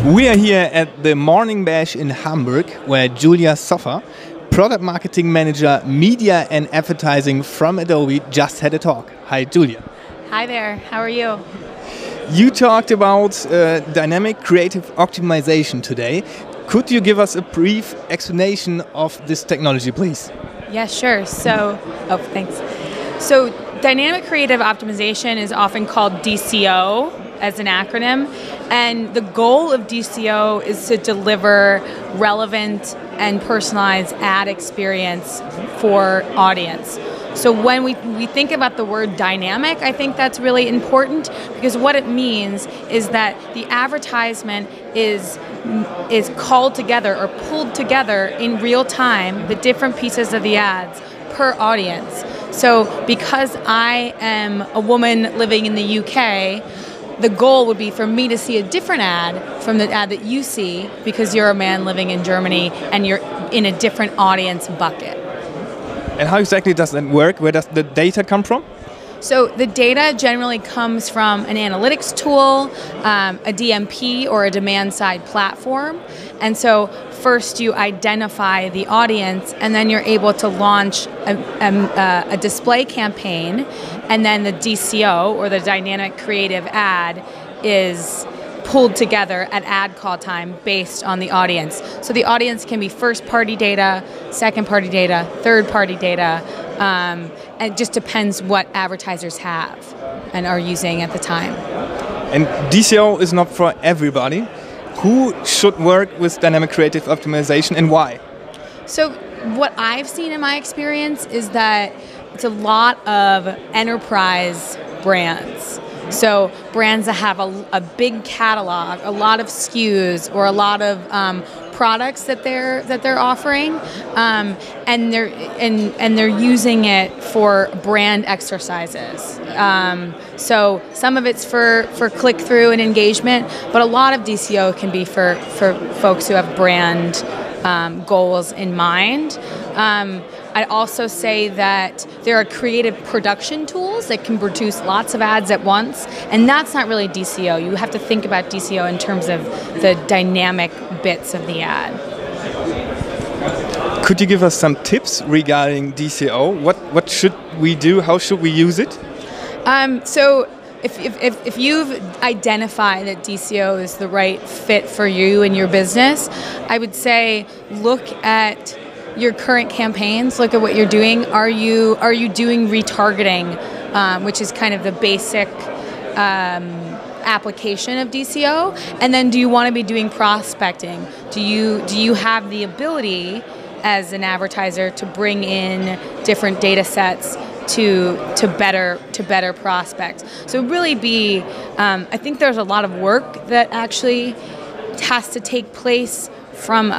We are here at the Morning Bash in Hamburg, where Juli Soffa, Product Marketing Manager, Media and Advertising from Adobe, just had a talk. Hi, Julia. Hi there. How are you? You talked about dynamic creative optimization today. Could you give us a brief explanation of this technology, please? Yeah, sure. Thanks. So, dynamic creative optimization is often called DCO as an acronym, and the goal of DCO is to deliver relevant and personalized ad experience for audience. So when we think about the word dynamic, I think that's really important because what it means is that the advertisement is called together or pulled together in real time, the different pieces of the ads per audience. So because I am a woman living in the UK, the goal would be for me to see a different ad from the ad that you see because you're a man living in Germany and you're in a different audience bucket. And how exactly does that work? Where does the data come from? So the data generally comes from an analytics tool, a DMP or a demand-side platform. And so first you identify the audience and then you're able to launch a display campaign, and then the DCO or the dynamic creative ad is pulled together at ad call time based on the audience. So the audience can be first-party data, second-party data, third-party data, and it just depends what advertisers have and are using at the time. And DCO is not for everybody. Who should work with dynamic creative optimization and why? So what I've seen in my experience is that it's a lot of enterprise brands. So brands that have a big catalog, a lot of SKUs, or a lot of products that they're offering, and they're using it for brand exercises. So some of it's for click through and engagement, but a lot of DCO can be for folks who have brand goals in mind. I'd also say that there are creative production tools that can produce lots of ads at once, and that's not really DCO. You have to think about DCO in terms of the dynamic bits of the ad. Could you give us some tips regarding DCO? What should we do? How should we use it? So if you've identified that DCO is the right fit for you and your business, I would say look at your current campaigns, look at what you're doing. Are you doing retargeting, which is kind of the basic application of DCO? And then do you want to be doing prospecting? Do you have the ability as an advertiser to bring in different data sets to better prospect? So really I think there's a lot of work that actually has to take place from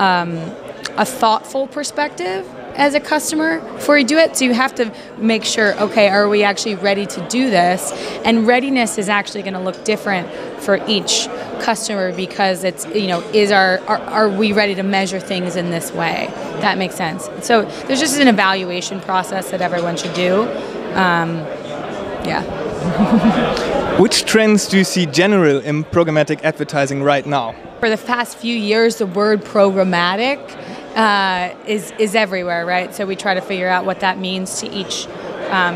a thoughtful perspective as a customer before you do it. So you have to make sure, okay, are we actually ready to do this? And readiness is actually going to look different for each customer because it's, are we ready to measure things in this way? That makes sense. So there's just an evaluation process that everyone should do. Yeah. Which trends do you see general in programmatic advertising right now? For the past few years, the word programmatic is everywhere, right? So we try to figure out what that means to each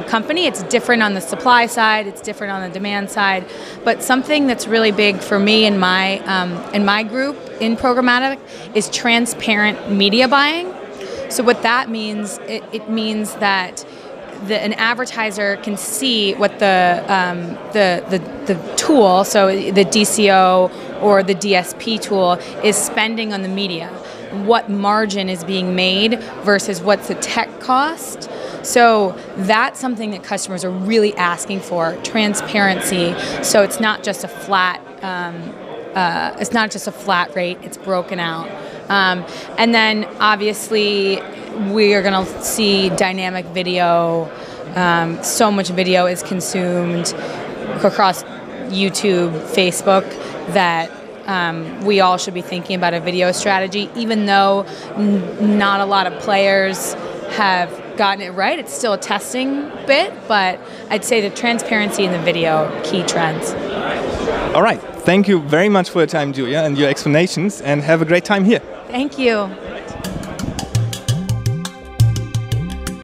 company. It's different on the supply side, it's different on the demand side, but something that's really big for me in my group in programmatic is transparent media buying. So what that means, it means that an advertiser can see what the tool, so the DCO or the DSP tool, is spending on the media. What margin is being made versus what's the tech cost. So that's something that customers are really asking for, transparency. So it's not just a flat rate, it's broken out. And then obviously we are going to see dynamic video. So much video is consumed across YouTube, Facebook, that we all should be thinking about a video strategy. Even though not a lot of players have gotten it right, it's still a testing bit, but I'd say the transparency in the video, key trends. All right. Thank you very much for your time, Julia, and your explanations, and have a great time here. Thank you. Right.